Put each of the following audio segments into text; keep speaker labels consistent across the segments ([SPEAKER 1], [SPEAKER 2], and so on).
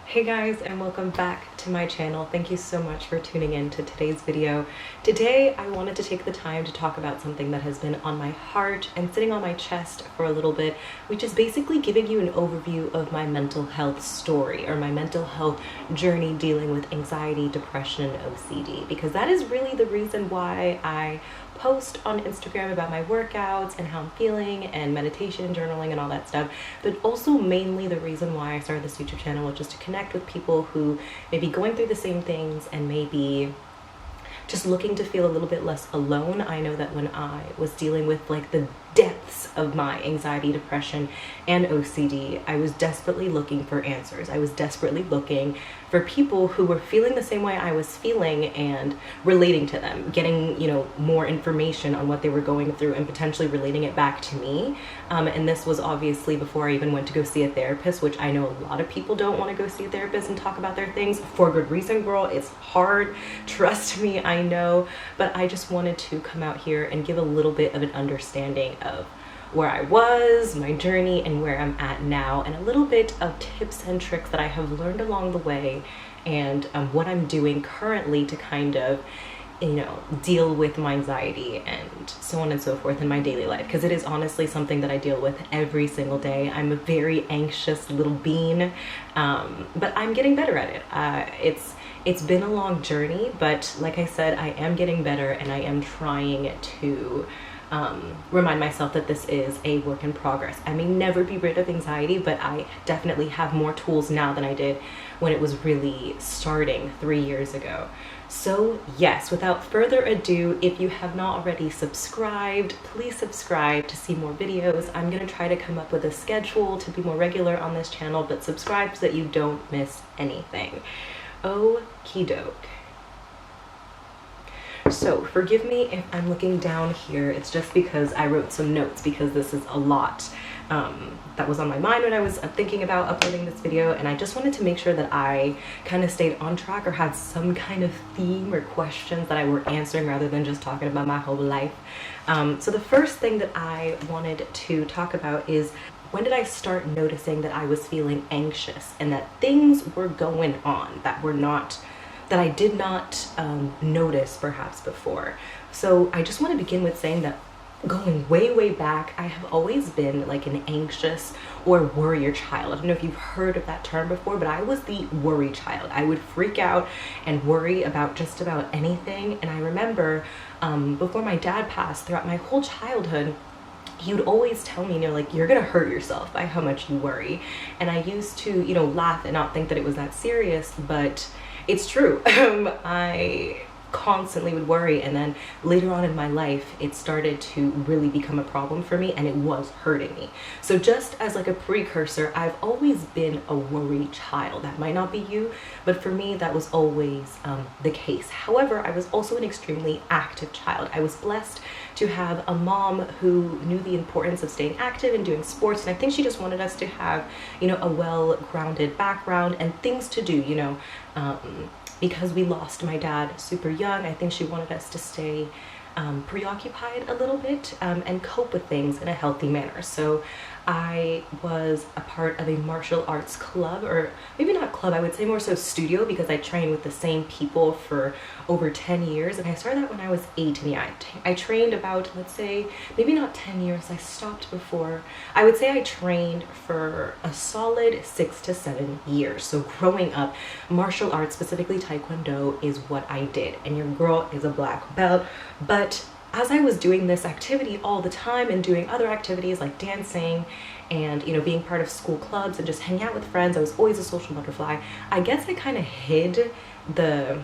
[SPEAKER 1] Hey guys, and welcome back to my channel. Thank you so much for tuning in to today's video. Today I wanted to take the time to talk about something that has been on my heart and sitting on my chest for a little bit, which is basically giving you an overview of my mental health story or my mental health journey dealing with anxiety, depression, and OCD, because that is really the reason why I post on Instagram about my workouts and how I'm feeling and meditation, journaling, and all that stuff, but also mainly the reason why I started this YouTube channel, which is to connect with people who may be going through the same things and maybe just looking to feel a little bit less alone. I know that when I was dealing with like the depths of my anxiety, depression, and OCD, I was desperately looking for answers. I was desperately looking for people who were feeling the same way I was feeling and relating to them, getting, more information on what they were going through and potentially relating it back to me. And this was obviously before I even went to go see a therapist, which I know a lot of people don't want to go see a therapist and talk about their things for good reason, girl. It's hard. Trust me, I know. But I just wanted to come out here and give a little bit of an understanding of where I was, my journey, and where I'm at now, and a little bit of tips and tricks that I have learned along the way, and what I'm doing currently to kind of deal with my anxiety and so on and so forth in my daily life, because it is honestly something that I deal with every single day. I'm a very anxious little bean, but I'm getting better at it. It's been a long journey, but like I said, I am getting better, and I am trying to remind myself that this is a work in progress. I may never be rid of anxiety, but I definitely have more tools now than I did when it was really starting 3 years ago. So yes, without further ado, if you have not already subscribed, please subscribe to see more videos. I'm gonna try to come up with a schedule to be more regular on this channel, but subscribe so that you don't miss anything. Okie doke. So forgive me if I'm looking down here. It's just because I wrote some notes, because this is a lot that was on my mind when I was thinking about uploading this video, and I just wanted to make sure that I kind of stayed on track or had some kind of theme or questions that I were answering rather than just talking about my whole life. So the first thing that I wanted to talk about is, when did I start noticing that I was feeling anxious and that things were going on that I did not notice perhaps before. So I just want to begin with saying that going way back, I have always been like an anxious or worrier child. I don't know if you've heard of that term before, but I was the worry child. I would freak out and worry about just about anything. And I remember before my dad passed, throughout my whole childhood, he would always tell me, you're gonna hurt yourself by how much you worry. And I used to, laugh and not think that it was that serious, but it's true. I constantly would worry, and then later on in my life it started to really become a problem for me, and it was hurting me. So just as like a precursor, I've always been a worry child. That might not be you, but for me that was always the case. However, I was also an extremely active child. I was blessed to have a mom who knew the importance of staying active and doing sports, and I think she just wanted us to have a well-grounded background and things to do, because we lost my dad super young. I think she wanted us to stay preoccupied a little bit and cope with things in a healthy manner. So I was a part of a martial arts club, or maybe not club, I would say more so studio, because I trained with the same people for over 10 years. And I started that when I was 8. And yeah, I trained about, let's say, maybe not 10 years. I stopped before. I would say I trained for a solid 6 to 7 years. So growing up, martial arts, specifically Taekwondo, is what I did. And your girl is a black belt. But as I was doing this activity all the time and doing other activities like dancing and being part of school clubs and just hanging out with friends, I was always a social butterfly. I guess I kind of hid the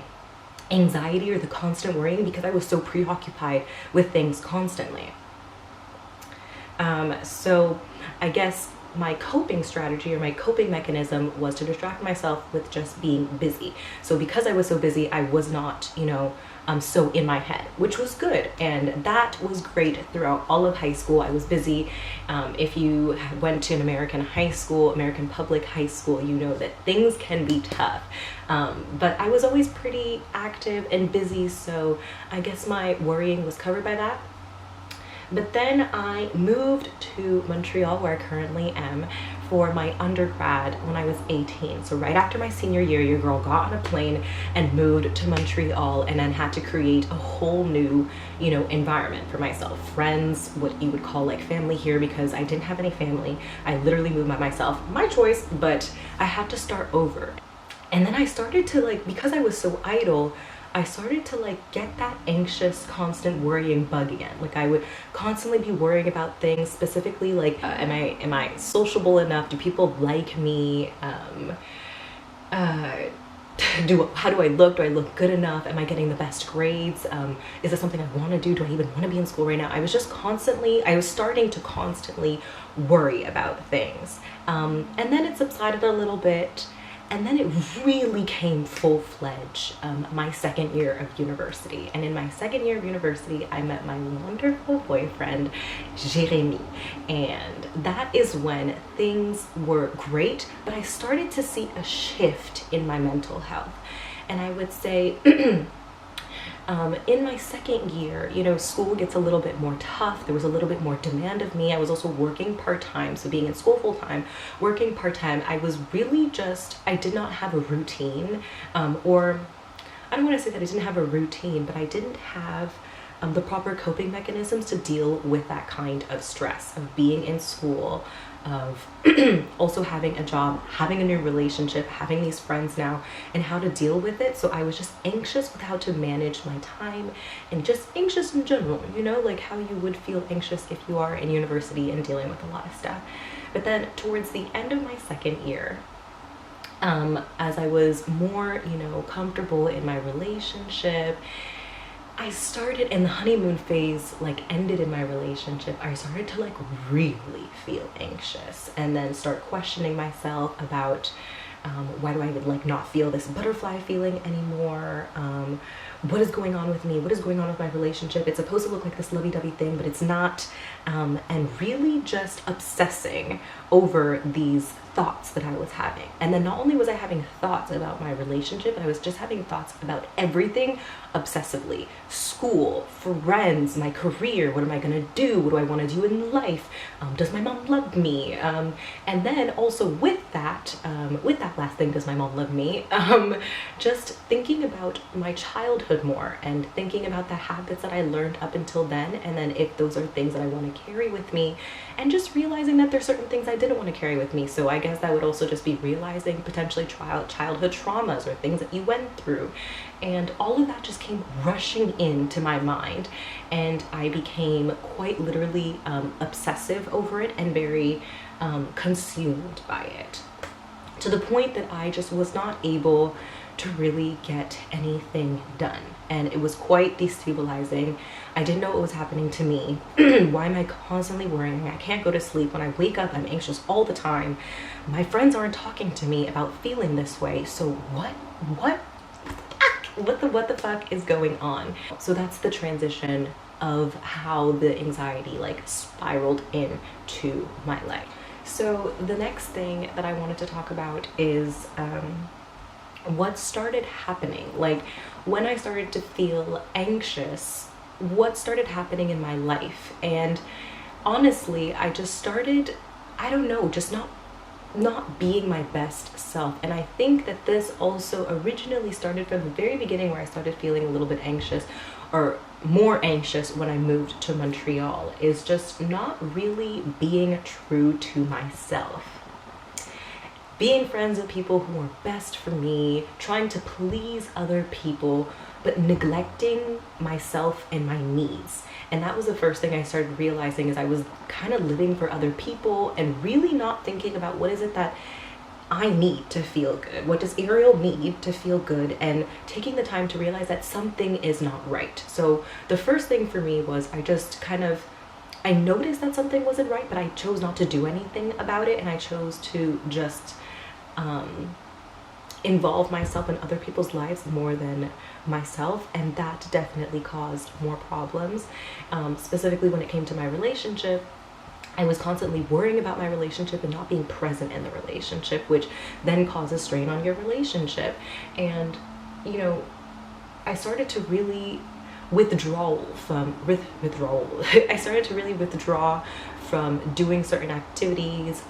[SPEAKER 1] anxiety or the constant worrying because I was so preoccupied with things constantly. So I guess my coping strategy or my coping mechanism was to distract myself with just being busy. So because I was so busy, I was not, so in my head, which was good. And that was great throughout all of high school. I was busy. If you went to an American high school, American public high school, you know that things can be tough. But I was always pretty active and busy. So I guess my worrying was covered by that. But then I moved to Montreal, where I currently am, for my undergrad when I was 18. So right after my senior year, your girl got on a plane and moved to Montreal, and then had to create a whole new, you know, environment for myself. Friends, what you would call like family here, because I didn't have any family. I literally moved by myself. My choice, but I had to start over. And then I started to like, because I was so idle, I started to like get that anxious, constant worrying bug again. Like I would constantly be worrying about things, specifically like, am I sociable enough? Do people like me? How do I look? Do I look good enough? Am I getting the best grades? Is this something I want to do? Do I even want to be in school right now? I was starting to constantly worry about things. And then it subsided a little bit. And then it really came full-fledged my second year of university. And in my second year of university, I met my wonderful boyfriend, Jeremy. And that is when things were great, but I started to see a shift in my mental health. And I would say, in my second year, you know, school gets a little bit more tough. There was a little bit more demand of me. I was also working part-time, so being in school full-time, working part-time, I was really just, I did not have a routine, or I don't want to say that I didn't have a routine, but I didn't have the proper coping mechanisms to deal with that kind of stress of being in school, of also having a job, having a new relationship, having these friends now, and how to deal with it. So I was just anxious with how to manage my time, and just anxious in general, you know, like how you would feel anxious if you are in university and dealing with a lot of stuff. But then towards the end of my second year, as I was more, you know, comfortable in my relationship, I started, and the honeymoon phase like ended in my relationship, I started to like really feel anxious, and then start questioning myself about why do I like not feel this butterfly feeling anymore? What is going on with me? What is going on with my relationship? It's supposed to look like this lovey-dovey thing, but it's not. And really just obsessing over these thoughts that I was having. And then not only was I having thoughts about my relationship, I was just having thoughts about everything obsessively. School, friends, my career, what am I gonna do? What do I wanna do in life? Does my mom love me? And then also with that last thing, does my mom love me? Just thinking about my childhood more, and thinking about the habits that I learned up until then, and then if those are things that I wanna carry with me, and just realizing that there's certain things I didn't want to carry with me. So I guess that would also just be realizing potentially childhood traumas or things that you went through. And all of that just came rushing into my mind, and I became quite literally obsessive over it, and very consumed by it, to the point that I just was not able to really get anything done. And it was quite destabilizing. I didn't know what was happening to me. Why am I constantly worrying? I can't go to sleep. When I wake up, I'm anxious all the time. My friends aren't talking to me about feeling this way. So what the fuck is going on? So that's the transition of how the anxiety like spiraled into my life. So the next thing that I wanted to talk about is what started happening. Like when I started to feel anxious, what started happening in my life. And honestly, I just started, I don't know, just not being my best self. And I think that this also originally started from the very beginning, where I started feeling a little bit anxious, or more anxious when I moved to Montreal, is just not really being true to myself. Being friends with people who are best for me, trying to please other people, but neglecting myself and my needs. And that was the first thing I started realizing, is I was kind of living for other people and really not thinking about what is it that I need to feel good. What does Ariel need to feel good? And taking the time to realize that something is not right. So the first thing for me was I noticed that something wasn't right, but I chose not to do anything about it. And I chose to just involve myself in other people's lives more than myself, and that definitely caused more problems. Specifically when it came to my relationship, I was constantly worrying about my relationship and not being present in the relationship, which then causes strain on your relationship. And you know, I started to really withdrawal. I started to really withdraw from doing certain activities,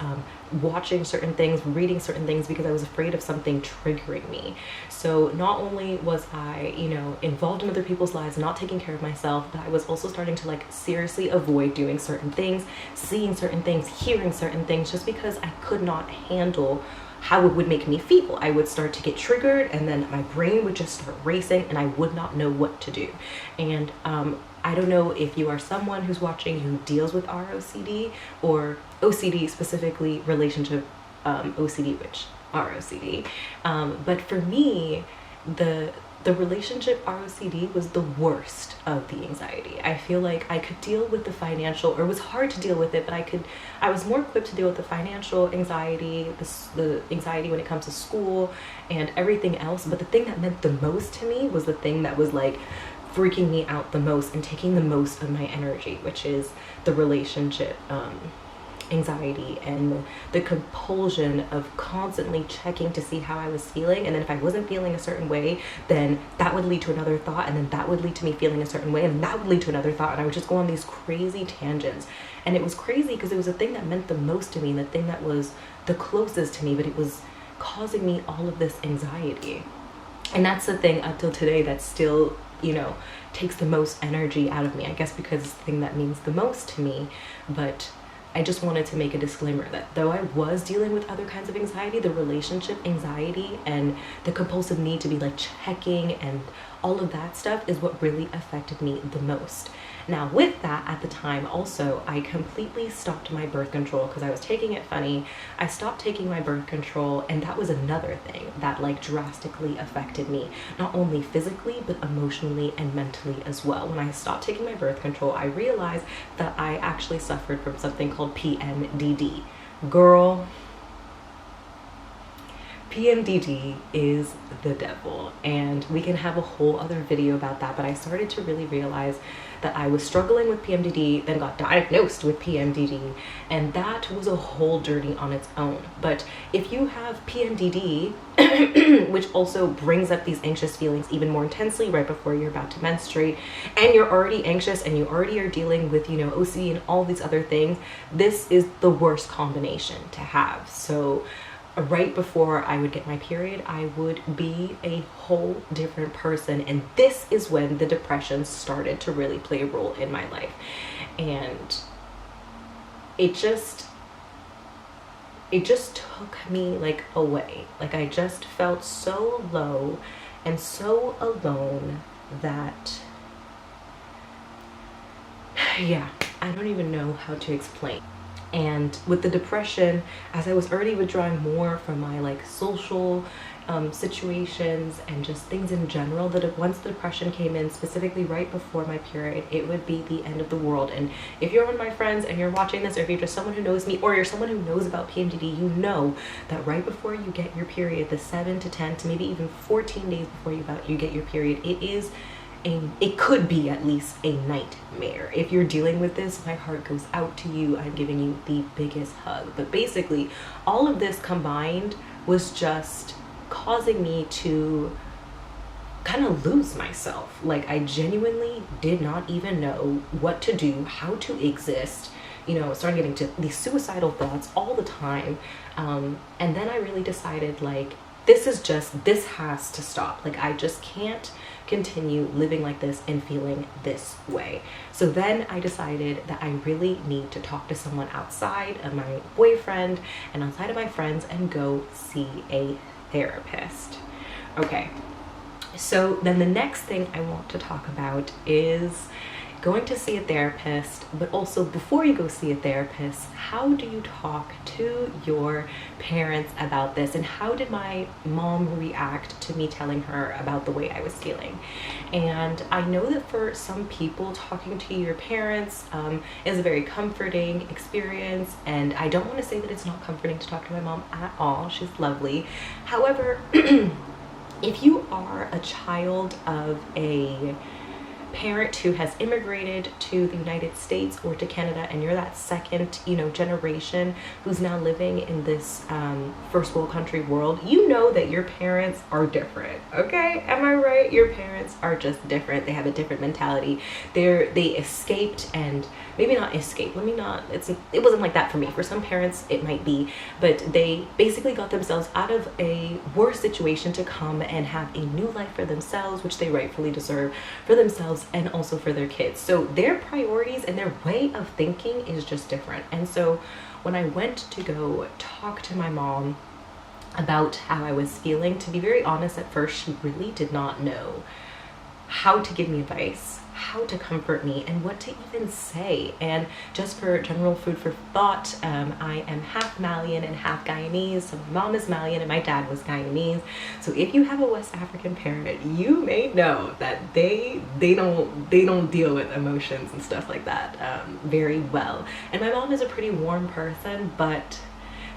[SPEAKER 1] watching certain things, reading certain things, because I was afraid of something triggering me. So not only was I, you know, involved in other people's lives, not taking care of myself, but I was also starting to like seriously avoid doing certain things, seeing certain things, hearing certain things, just because I could not handle how it would make me feel. I would start to get triggered, and then my brain would just start racing, and I would not know what to do. And I don't know if you are someone who's watching who deals with ROCD, or OCD, specifically relationship OCD, which ROCD. But for me, the relationship ROCD was the worst of the anxiety. I feel like I could deal with the financial, or it was hard to deal with it, but I was more equipped to deal with the financial anxiety, the anxiety when it comes to school and everything else. But the thing that meant the most to me was the thing that was like freaking me out the most and taking the most of my energy, which is the relationship anxiety and the compulsion of constantly checking to see how I was feeling. And then if I wasn't feeling a certain way, then that would lead to another thought, and then that would lead to me feeling a certain way, and that would lead to another thought, and I would just go on these crazy tangents. And it was crazy because it was the thing that meant the most to me, the thing that was the closest to me, but it was causing me all of this anxiety. And that's the thing up till today that still, you know, takes the most energy out of me, I guess because it's the thing that means the most to me. But I just wanted to make a disclaimer that though I was dealing with other kinds of anxiety, the relationship anxiety and the compulsive need to be like checking and all of that stuff is what really affected me the most. Now with that, at the time also, I completely stopped my birth control because I was taking it funny. I stopped taking my birth control, and that was another thing that like drastically affected me, not only physically, but emotionally and mentally as well. When I stopped taking my birth control, I realized that I actually suffered from something called PMDD. Girl, PMDD is the devil, and we can have a whole other video about that, but I started to really realize that I was struggling with PMDD, then got diagnosed with PMDD, and that was a whole journey on its own. But if you have PMDD, which also brings up these anxious feelings even more intensely right before you're about to menstruate, and you're already anxious and you already are dealing with, you know, OCD and all these other things, this is the worst combination to have. So right before I would get my period, I would be a whole different person, and this is when the depression started to really play a role in my life. And it just took me like away. Like I just felt so low and so alone that, yeah, I don't even know how to explain. And with the depression, as I was already withdrawing more from my like social situations and just things in general, that once the depression came in, specifically right before my period, it would be the end of the world. And if you're one of my friends and you're watching this, or if you're just someone who knows me, or you're someone who knows about PMDD, you know that right before you get your period, the 7 to 10 to maybe even 14 days before you get your period, it could be at least a nightmare. If you're dealing with this, my heart goes out to you. I'm giving you the biggest hug. But basically, all of this combined was just causing me to kind of lose myself. Like I genuinely did not even know what to do, how to exist. You know, started getting to these suicidal thoughts all the time. And then I really decided, like, this has to stop. Like I just can't continue living like this and feeling this way. So then I decided that I really need to talk to someone outside of my boyfriend and outside of my friends and go see a therapist. Okay, so then the next thing I want to talk about is going to see a therapist, but also before you go see a therapist, how do you talk to your parents about this? And how did my mom react to me telling her about the way I was feeling? And I know that for some people, talking to your parents is a very comforting experience, and I don't want to say that it's not comforting to talk to my mom at all. She's lovely. However, if you are a child of a parent who has immigrated to the United States or to Canada, and you're that second, you know, generation who's now living in this first world country world, you know that your parents are different, okay? Am I right? Your parents are just different. They have a different mentality. They escaped, and maybe not escape, it wasn't like that for me. For some parents it might be, but they basically got themselves out of a worse situation to come and have a new life for themselves, which they rightfully deserve for themselves and also for their kids. So their priorities and their way of thinking is just different. And so when I went to go talk to my mom about how I was feeling, to be very honest, at first she really did not know how to give me advice, how to comfort me, and what to even say. And just for general food for thought, I am half Malian and half Guyanese. So my mom is Malian and my dad was Guyanese. So if you have a West African parent, you may know that they don't deal with emotions and stuff like that very well. And my mom is a pretty warm person, but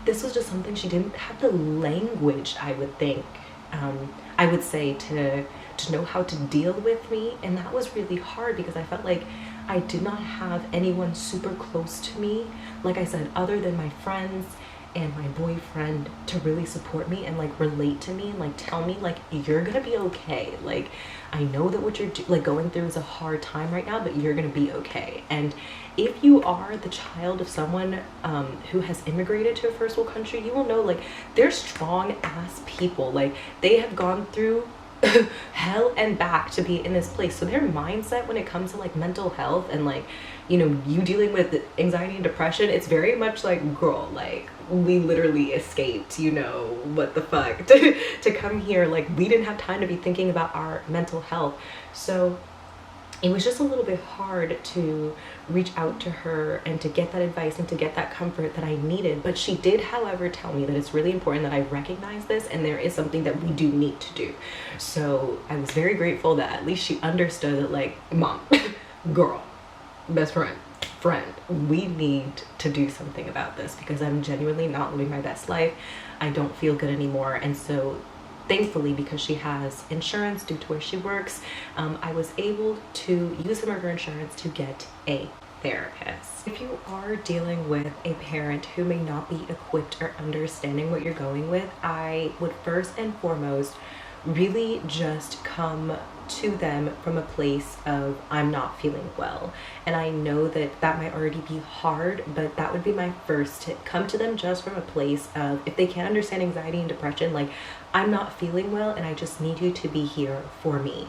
[SPEAKER 1] this was just something she didn't have the language, I would think, I would say, to know how to deal with me. And that was really hard because I felt like I did not have anyone super close to me, like I said, other than my friends and my boyfriend, to really support me and like relate to me and like tell me like, you're gonna be okay. Like, I know that what you're going through is a hard time right now, but you're gonna be okay. And if you are the child of someone who has immigrated to a first world country, you will know like they're strong ass people. Like, they have gone through hell and back to be in this place. So their mindset when it comes to like mental health and like, you know, you dealing with anxiety and depression, it's very much like, girl, like, we literally escaped, you know, what the fuck, to come here. Like, we didn't have time to be thinking about our mental health. So it was just a little bit hard to reach out to her and to get that advice and to get that comfort that I needed. But she did, however, tell me that it's really important that I recognize this and there is something that we do need to do. So I was very grateful that at least she understood that, like, mom, girl, best friend, we need to do something about this because I'm genuinely not living my best life. I don't feel good anymore. And so thankfully, because she has insurance due to where she works, I was able to use some of her insurance to get a therapist. If you are dealing with a parent who may not be equipped or understanding what you're going with, I would first and foremost really just come to them from a place of, I'm not feeling well. And I know that that might already be hard, but that would be my first tip. Come to them just from a place of, if they can't understand anxiety and depression, like, I'm not feeling well and I just need you to be here for me.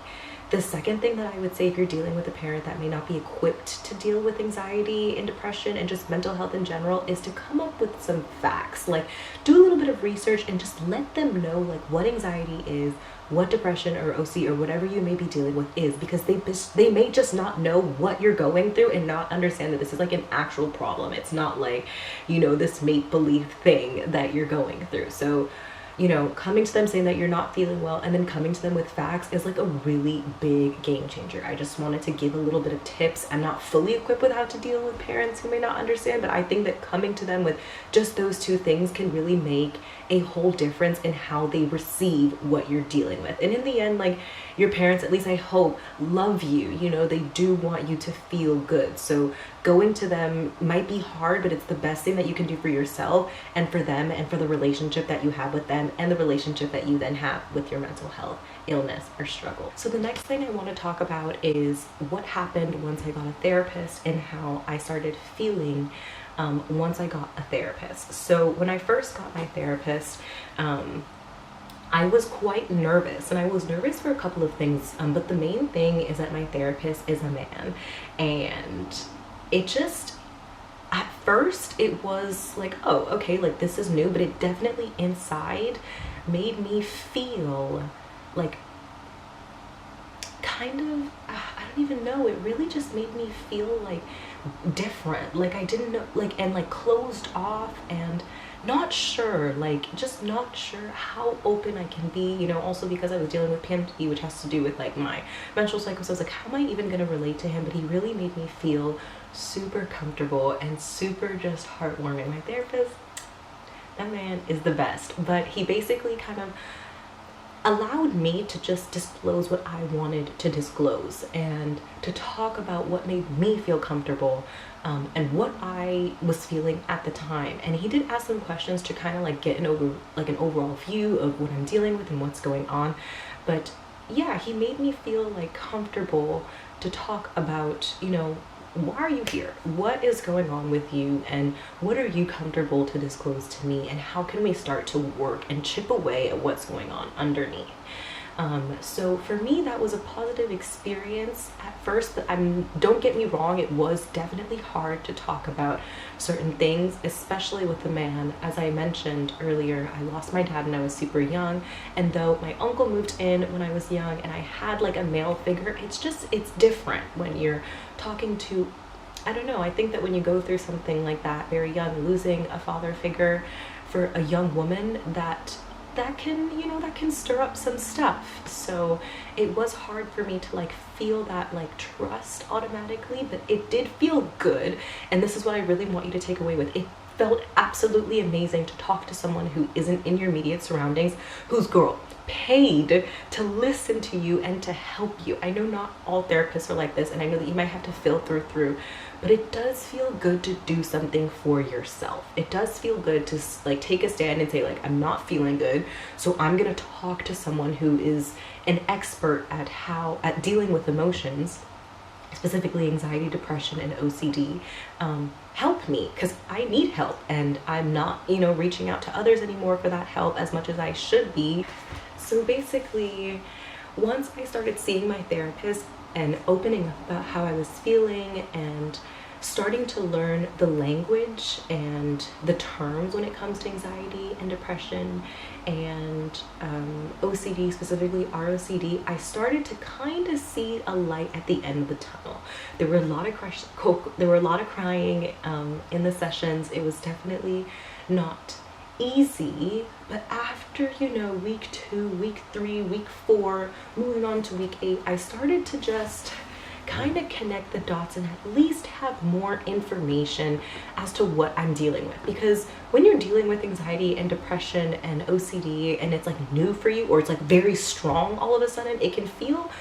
[SPEAKER 1] The second thing that I would say, if you're dealing with a parent that may not be equipped to deal with anxiety and depression and just mental health in general, is to come up with some facts. Like, do a little bit of research and just let them know like what anxiety is, what depression or OC or whatever you may be dealing with is, because they may just not know what you're going through and not understand that this is like an actual problem. It's not like, you know, this make-believe thing that you're going through. So, you know, coming to them saying that you're not feeling well and then coming to them with facts is like a really big game changer. I just wanted to give a little bit of tips. I'm not fully equipped with how to deal with parents who may not understand, but I think that coming to them with just those two things can really make a whole difference in how they receive what you're dealing with. And in the end, like, your parents, at least I hope, love you. You know, they do want you to feel good. So going to them might be hard, but it's the best thing that you can do for yourself and for them and for the relationship that you have with them and the relationship that you then have with your mental health, illness, or struggle. So the next thing I want to talk about is what happened once I got a therapist and how I started feeling once I got a therapist. So when I first got my therapist, I was quite nervous, and I was nervous for a couple of things, but the main thing is that my therapist is a man, and it just, at first it was like, oh, okay, like, this is new, but it definitely inside made me feel like kind of, I don't even know, it really just made me feel like different, like I didn't know, like, and like closed off and not sure, like just not sure how open I can be, you know, also because I was dealing with PMD, which has to do with like my menstrual cycle. So I was like, how am I even gonna relate to him? But he really made me feel super comfortable and super just heartwarming. My therapist, that man is the best. But he basically kind of allowed me to just disclose what I wanted to disclose and to talk about what made me feel comfortable, and what I was feeling at the time. And he did ask some questions to kind of like get an overall view of what I'm dealing with and what's going on. But yeah, he made me feel like comfortable to talk about, you know, why are you here? What is going on with you? And what are you comfortable to disclose to me? And how can we start to work and chip away at what's going on underneath? So for me, that was a positive experience at first. Don't get me wrong, it was definitely hard to talk about certain things, especially with a man. As I mentioned earlier, I lost my dad when I was super young, and though my uncle moved in when I was young and I had like a male figure, it's different when you're talking to, I don't know, I think that when you go through something like that very young, losing a father figure for a young woman, that can, you know, that can stir up some stuff. So it was hard for me to like feel that like trust automatically, but it did feel good. And this is what I really want you to take away with it. Felt absolutely amazing to talk to someone who isn't in your immediate surroundings, who's paid to listen to you and to help you. I know not all therapists are like this, and I know that you might have to filter through, but it does feel good to do something for yourself. It does feel good to like take a stand and say like, I'm not feeling good, so I'm gonna talk to someone who is an expert at dealing with emotions, specifically anxiety, depression, and OCD. Help me, because I need help, and I'm not, you know, reaching out to others anymore for that help as much as I should be. So basically, once I started seeing my therapist and opening up about how I was feeling and starting to learn the language and the terms when it comes to anxiety and depression and OCD, specifically ROCD, I started to kind of see a light at the end of the tunnel. There were a lot of crying in the sessions. It was definitely not easy, but after, you know, week 2, week 3, week 4, moving on to week 8, I started to just kind of connect the dots and at least have more information as to what I'm dealing with. Because when you're dealing with anxiety and depression and OCD and it's like new for you, or it's like very strong all of a sudden, it can feel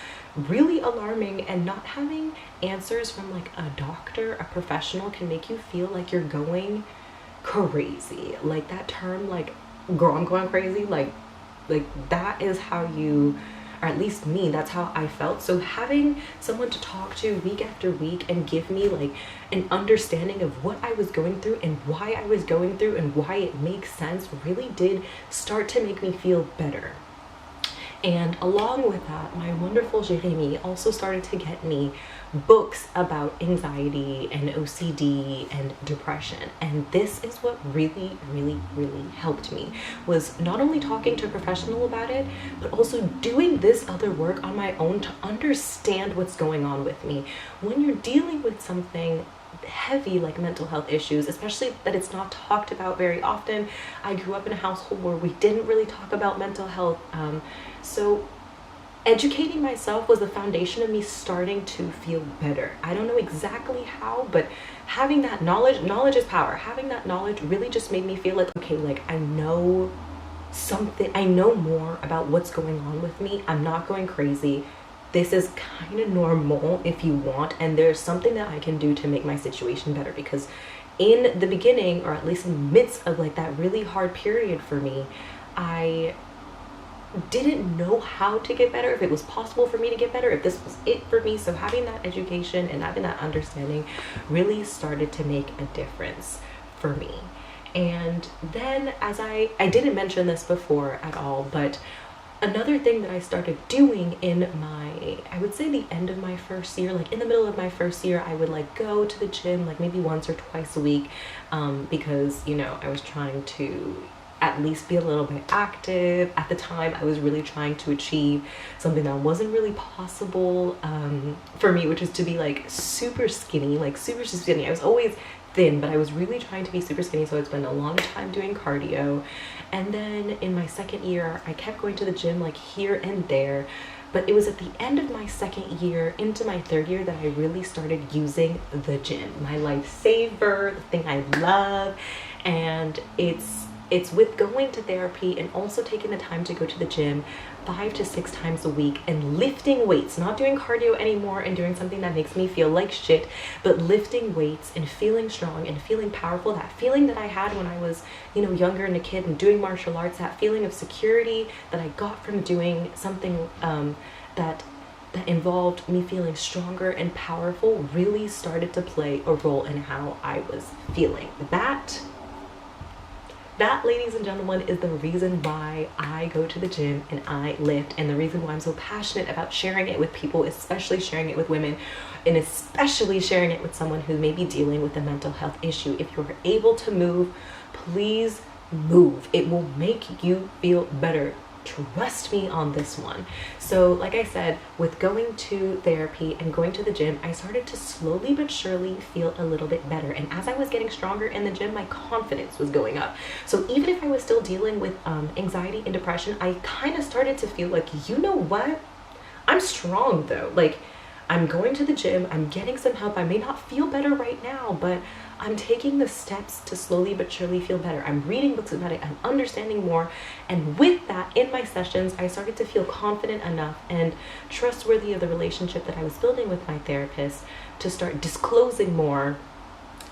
[SPEAKER 1] really alarming, and not having answers from like a doctor, a professional, can make you feel like you're going crazy. Like that term, like, girl, I'm going crazy, like that is how you, or at least me, that's how I felt. So having someone to talk to week after week and give me like an understanding of what I was going through and why I was going through and why it makes sense really did start to make me feel better. And along with that, my wonderful Jeremy also started to get me books about anxiety and OCD and depression. And this is what really, really, really helped me, was not only talking to a professional about it, but also doing this other work on my own to understand what's going on with me. When you're dealing with something heavy like mental health issues, especially that it's not talked about very often. I grew up in a household where we didn't really talk about mental health. So educating myself was the foundation of me starting to feel better. I don't know exactly how, but having that knowledge is power. Having that knowledge really just made me feel like, okay, like I know something, I know more about what's going on with me. I'm not going crazy. This is kind of normal if you want, and there's something that I can do to make my situation better. Because in the beginning, or at least in the midst of like that really hard period for me, I didn't know how to get better, if it was possible for me to get better, if this was it for me. So having that education and having that understanding really started to make a difference for me. And then, as I didn't mention this before at all, but another thing that I started doing in my, I would say the end of my first year, like in the middle of my first year, I would like go to the gym like maybe once or twice a week, because, you know, I was trying to at least be a little bit active. At the time, I was really trying to achieve something that wasn't really possible for me, which is to be like super skinny, like super skinny. I was always thin, but I was really trying to be super skinny, so I'd spend a long time doing cardio. And then in my second year, I kept going to the gym like here and there, but it was at the end of my second year into my third year that I really started using the gym, my lifesaver, the thing I love. And it's it's with going to therapy and also taking the time to go to the gym 5 to 6 times a week and lifting weights, not doing cardio anymore and doing something that makes me feel like shit, but lifting weights and feeling strong and feeling powerful. That feeling that I had when I was, younger and a kid and doing martial arts, that feeling of security that I got from doing something that involved me feeling stronger and powerful really started to play a role in how I was feeling. That, ladies and gentlemen, is the reason why I go to the gym and I lift, and the reason why I'm so passionate about sharing it with people, especially sharing it with women, and especially sharing it with someone who may be dealing with a mental health issue. If you're able to move, please move. It will make you feel better. Trust me on this one. So like I said, with going to therapy and going to the gym, I started to slowly but surely feel a little bit better. And as I was getting stronger in the gym, my confidence was going up. So even if I was still dealing with anxiety and depression, I kind of started to feel like, you know what? I'm strong though. Like, I'm going to the gym, I'm getting some help. I may not feel better right now, but I'm taking the steps to slowly but surely feel better. I'm reading books about it, I'm understanding more. And with that, in my sessions, I started to feel confident enough and trustworthy of the relationship that I was building with my therapist to start disclosing more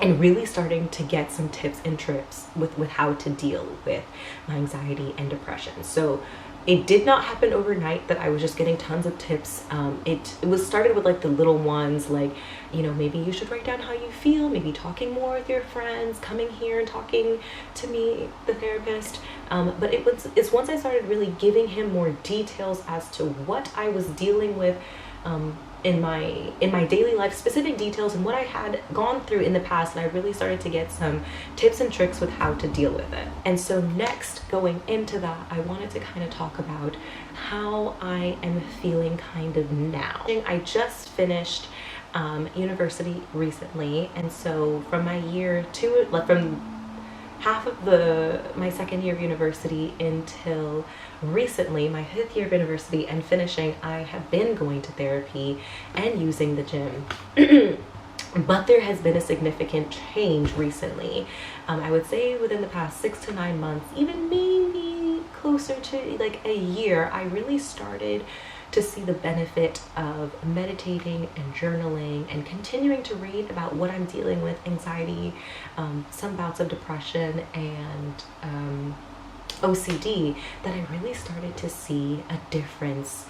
[SPEAKER 1] and really starting to get some tips and tricks with how to deal with my anxiety and depression. So it did not happen overnight that I was just getting tons of tips. It was started with like the little ones, like, maybe you should write down how you feel, maybe talking more with your friends, coming here and talking to me, the therapist. But it's once I started really giving him more details as to what I was dealing with in my daily life, specific details and what I had gone through in the past, and I really started to get some tips and tricks with how to deal with it. And so next, going into that, I wanted to kind of talk about how I am feeling kind of now. I just finished university recently, and so from my year two, from half of my second year of university until recently, my 5th year of university and finishing, I have been going to therapy and using the gym. But there has been a significant change recently. I would say within the past 6 to 9 months, even maybe closer to like a year, I really started to see the benefit of meditating and journaling and continuing to read about what I'm dealing with, anxiety, some bouts of depression, and OCD, that I really started to see a difference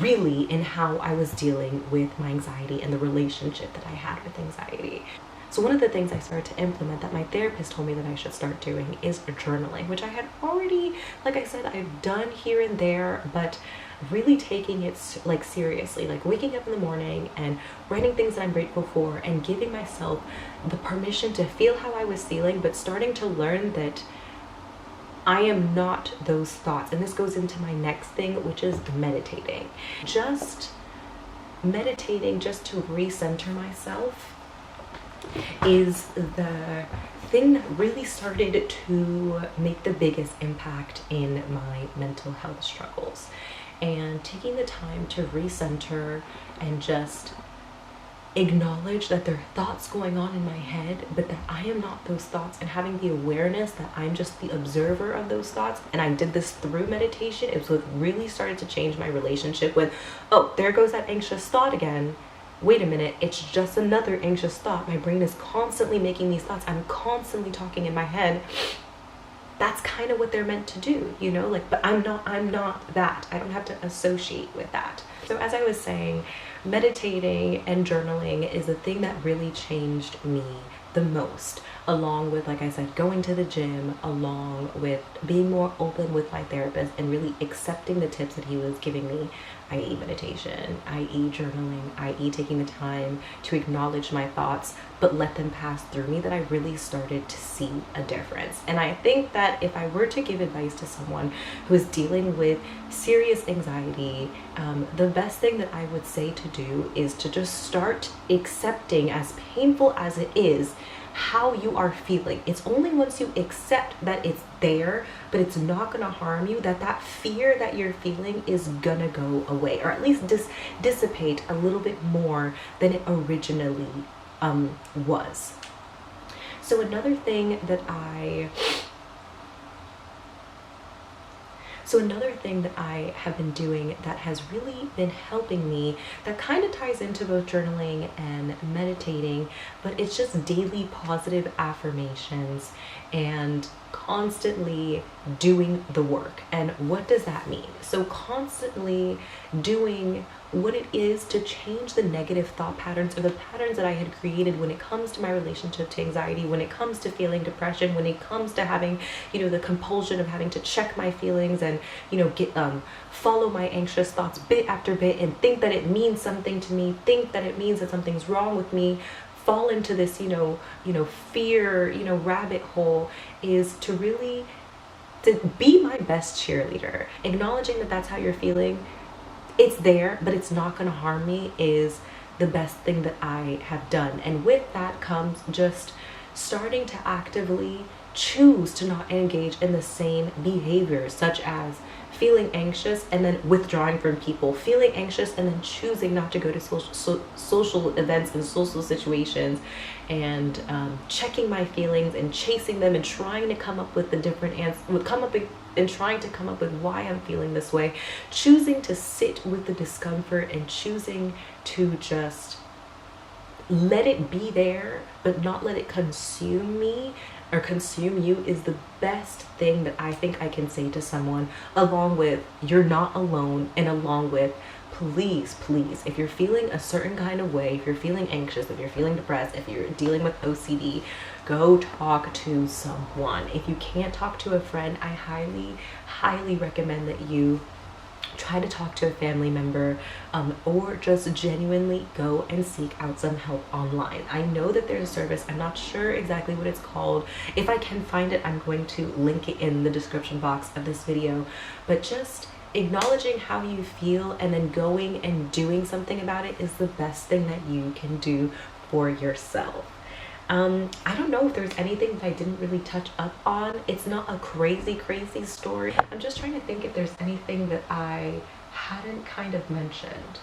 [SPEAKER 1] really in how I was dealing with my anxiety and the relationship that I had with anxiety. So one of the things I started to implement that my therapist told me that I should start doing is journaling, which I had already, like I said, I've done here and there, but really taking it like seriously, like waking up in the morning and writing things that I'm grateful for and giving myself the permission to feel how I was feeling, but starting to learn that I am not those thoughts. And this goes into my next thing, which is meditating. Just meditating just to recenter myself is the thing that really started to make the biggest impact in my mental health struggles. And taking the time to recenter and just acknowledge that there are thoughts going on in my head, but that I am not those thoughts, and having the awareness that I'm just the observer of those thoughts. And I did this through meditation. It was what really started to change my relationship with, oh, there goes that anxious thought again. Wait a minute, it's just another anxious thought. My brain is constantly making these thoughts. I'm constantly talking in my head. That's kind of what they're meant to do, but I'm not that. I don't have to associate with that. So as I was saying, meditating and journaling is the thing that really changed me the most, along with, like I said, going to the gym, along with being more open with my therapist and really accepting the tips that he was giving me, i.e. meditation, i.e. journaling, i.e. taking the time to acknowledge my thoughts, but let them pass through me, that I really started to see a difference. And I think that if I were to give advice to someone who is dealing with serious anxiety, the best thing that I would say to do is to just start accepting, as painful as it is, how you are feeling. It's only once you accept that it's there, but it's not gonna harm you, that fear that you're feeling is gonna go away, or at least dissipate a little bit more than it originally was. So another thing that I So another thing that I have been doing that has really been helping me, that kind of ties into both journaling and meditating, but it's just daily positive affirmations and constantly doing the work. And what does that mean? So constantly doing what it is to change the negative thought patterns, or the patterns that I had created when it comes to my relationship to anxiety, when it comes to feeling depression, when it comes to having, the compulsion of having to check my feelings and, follow my anxious thoughts bit after bit and think that it means something to me, think that it means that something's wrong with me, fall into this, fear, rabbit hole, is to really to be my best cheerleader, acknowledging that that's how you're feeling. It's there, but it's not going to harm me, is the best thing that I have done. And with that comes just starting to actively choose to not engage in the same behaviors, such as feeling anxious and then withdrawing from people, feeling anxious and then choosing not to go to social events and social situations, and checking my feelings and chasing them and trying to come up with the different answers, and trying to come up with why I'm feeling this way, choosing to sit with the discomfort and choosing to just let it be there, but not let it consume me or consume you, is the best thing that I think I can say to someone, along with you're not alone, and along with please, if you're feeling a certain kind of way, if you're feeling anxious, if you're feeling depressed, if you're dealing with OCD, go talk to someone. If you can't talk to a friend, I highly recommend that you try to talk to a family member, or just genuinely go and seek out some help online. I know that there's a service, I'm not sure exactly what it's called. If I can find it, I'm going to link it in the description box of this video. But just acknowledging how you feel and then going and doing something about it is the best thing that you can do for yourself. I don't know if there's anything that I didn't really touch up on. It's not a crazy story. I'm just trying to think if there's anything that I hadn't kind of mentioned.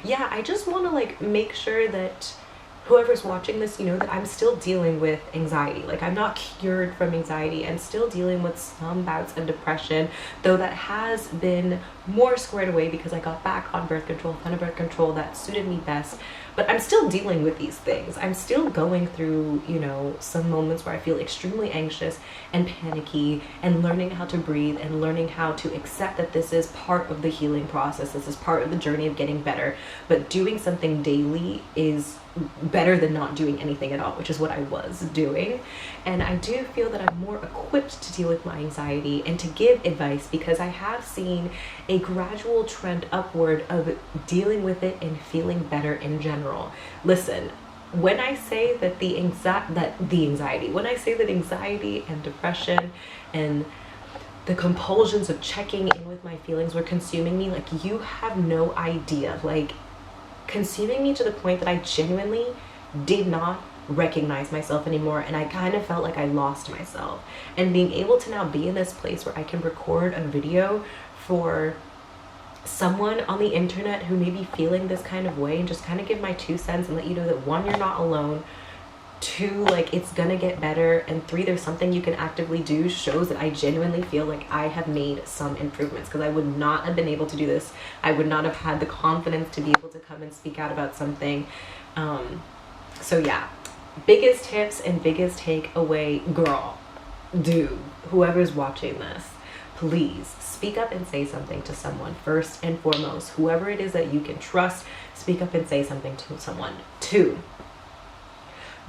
[SPEAKER 1] Yeah, I just want to make sure that whoever's watching this, that I'm still dealing with anxiety. I'm not cured from anxiety. I'm still dealing with some bouts of depression, though that has been more squared away because I got back on birth control, found a birth control that suited me best. But I'm still dealing with these things. I'm still going through, some moments where I feel extremely anxious and panicky, and learning how to breathe and learning how to accept that this is part of the healing process. This is part of the journey of getting better. But doing something daily is better than not doing anything at all, which is what I was doing. And I do feel that I'm more equipped to deal with my anxiety and to give advice, because I have seen a gradual trend upward of dealing with it and feeling better in general. Listen, when I say that when I say that anxiety and depression and the compulsions of checking in with my feelings were consuming me, you have no idea, consuming me to the point that I genuinely did not recognize myself anymore, and I kind of felt like I lost myself. And being able to now be in this place where I can record a video for someone on the internet who may be feeling this kind of way, and just kind of give my 2 cents and let you know that 1, you're not alone, 2, it's gonna get better, and 3, there's something you can actively do, shows that I genuinely feel like I have made some improvements, because I would not have been able to do this. I would not have had the confidence to be able to come and speak out about something. So yeah, biggest tips and biggest takeaway, girl, dude, whoever's watching this, please speak up and say something to someone. First and foremost, whoever it is that you can trust, speak up and say something to someone. 2,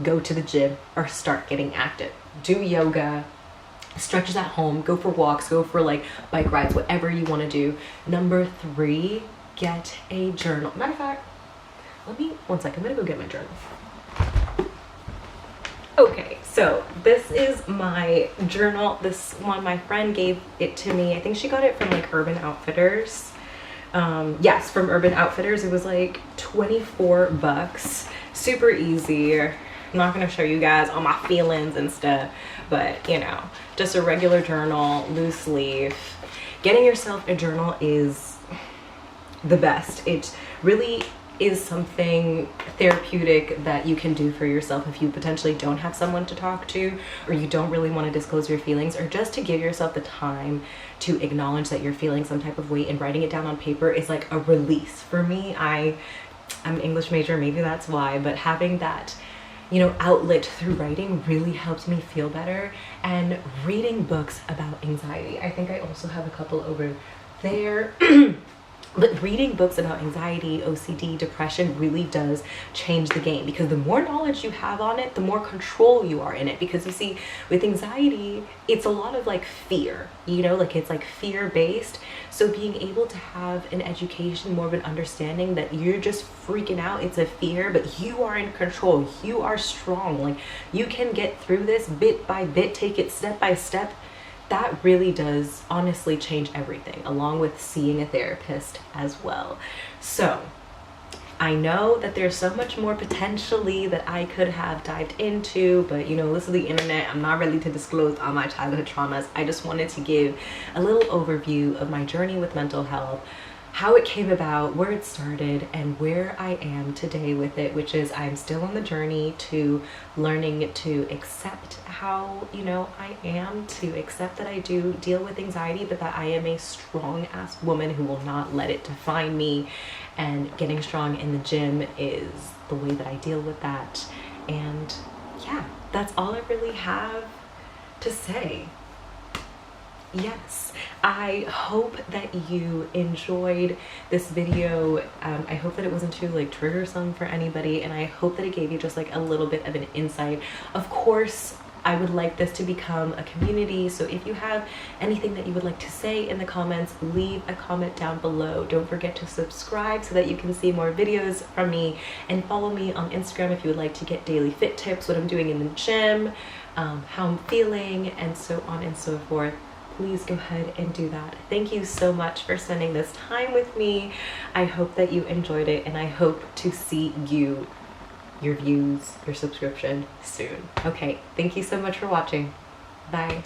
[SPEAKER 1] go to the gym or start getting active. Do yoga, stretches at home, go for walks, go for bike rides, whatever you want to do. Number 3, get a journal. Matter of fact, one second, I'm gonna go get my journal. Okay, so this is my journal. This one, my friend gave it to me. I think she got it from Urban Outfitters. Yes, from Urban Outfitters. It was 24 bucks. Super easy. I'm not gonna show you guys all my feelings and stuff, but just a regular journal, loose leaf. Getting yourself a journal is the best. It really is something therapeutic that you can do for yourself if you potentially don't have someone to talk to, or you don't really want to disclose your feelings, or just to give yourself the time to acknowledge that you're feeling some type of way, and writing it down on paper is like a release. For me, I'm an English major, maybe that's why, but having that, you know, outlet through writing really helped me feel better. And reading books about anxiety, I think I also have a couple over there. But reading books about anxiety, OCD, depression really does change the game, because the more knowledge you have on it, the more control you are in it. Because you see, with anxiety, it's a lot of like fear, you know, like it's like fear-based. So being able to have an education, more of an understanding that you're just freaking out, it's a fear, but you are in control, you are strong, like you can get through this bit by bit, take it step by step. That really does honestly change everything, along with seeing a therapist as well. So I know that there's so much more potentially that I could have dived into, but you know, this is the internet. I'm not ready to disclose all my childhood traumas. I just wanted to give a little overview of my journey with mental health, how it came about, where it started, and where I am today with it, which is I'm still on the journey to learning to accept how, you know, I am, to accept that I do deal with anxiety, but that I am a strong ass woman who will not let it define me. And getting strong in the gym is the way that I deal with that. And yeah, that's all I really have to say. Yes, I hope that you enjoyed this video. I hope that it wasn't too like triggersome for anybody, and I hope that it gave you just like a little bit of an insight. Of course, I would like this to become a community, so if you have anything that you would like to say in the comments, leave a comment down below. Don't forget to subscribe so that you can see more videos from me, and follow me on Instagram if you would like to get daily fit tips, what I'm doing in the gym, how I'm feeling, and so on and so forth. Please go ahead and do that. Thank you so much for spending this time with me. I hope that you enjoyed it, and I hope to see you, your views, your subscription soon. Okay, thank you so much for watching. Bye.